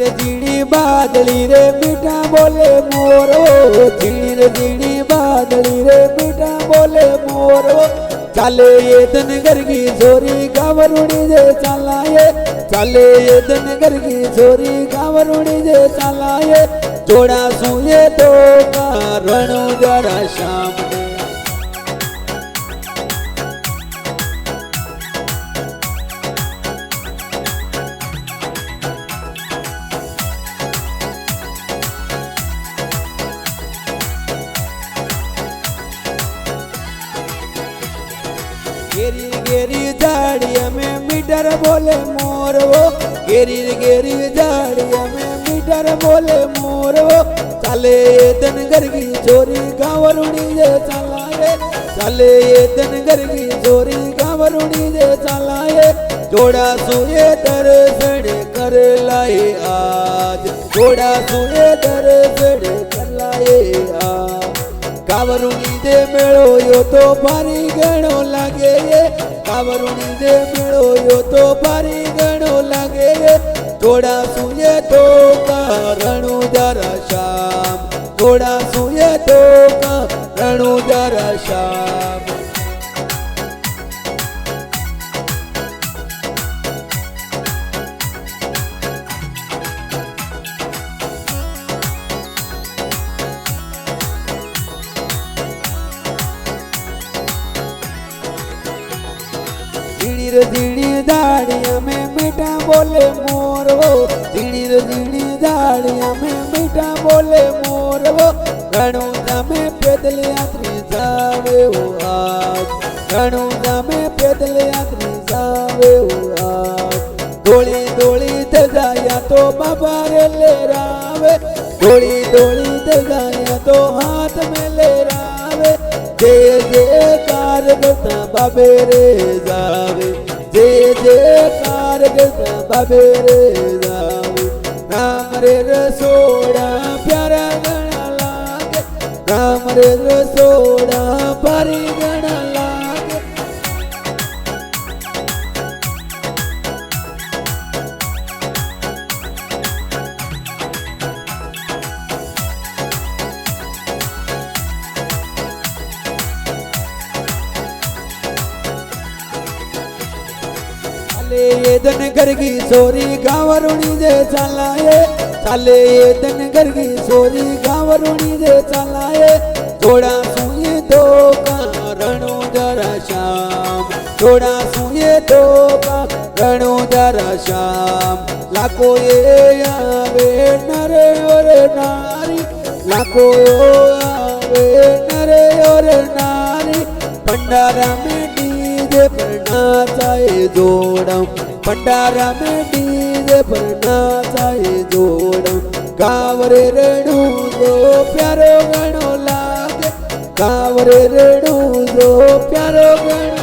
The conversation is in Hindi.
रे झीणी बादली रे मीठा बोले मोरो, झीणी रे झीणी बादली रे मीठा बोले मोरो। चाले ये धनगर की छोरी गावरुणी जे चालाये, चाले ये धनगर की छोरी गावरुणी जे चालाये। जोड़ा सुये तो कारणो जरा शाम ने। गेरी गेरी झाड़िया में मीटर बोले मोर वो, गेरी गेरी झाड़िया में मीटर बोले मोर वो। चाले ये धनगर की छोरी गावरुणी जे चालाये, चाले ये धनगर की छोरी गावरुणी जे चालाये। जोड़ा सुये दर्शन कर लाए आज, जोड़ा सुये दर्शन कर लाए आज। गावरुणी दे मेळो यो तो भारी गणो लागे ये, गावरुणी दे मेळो यो तो भारी गणो लागे ये। जोड़ा सुये तो कारणो जरा शाम, जोड़ा सुये तो कारणो जरा शाम। झीणी रे झीणी झाड़िया में मीठा बोले मोर वो, झीणी रे झीणी झाड़िया में मीठा बोले मोर वो। रणुजा में पैदल यात्री जावे हो आज, रणुजा में पैदल यात्री जावे हो आज। डोली डोली जाया तो बाबा रे ले रावे, डोली डोली जाया तो हाथ में ले रावे। जय जयकार करता बाबे रे जावे, जय जयकार करता बाबे रे जावे। राम रे रसोड़ा प्यारा गणा लागे, राम रे रसोड़ा भारी गणा लागे। ये धनगर की छोरी गावरुणी जे चालाये, चाले ये धनगर की छोरी गावरुणी जे चालाये। जोड़ा सुये तो कारणो जरा शाम, जोड़ा सुये तो कारणो जरा शाम। लाखो ये आवे नर और नारी, लाखो आवे नर और नारी। भंडारा में डीजे पर नाचाए जोड़म, भंडारा में डीजे पर नाचाए जोड़म। गावरे रेणु जो प्यारो गणो लागे, गावरे रेणु जो प्यारो गणो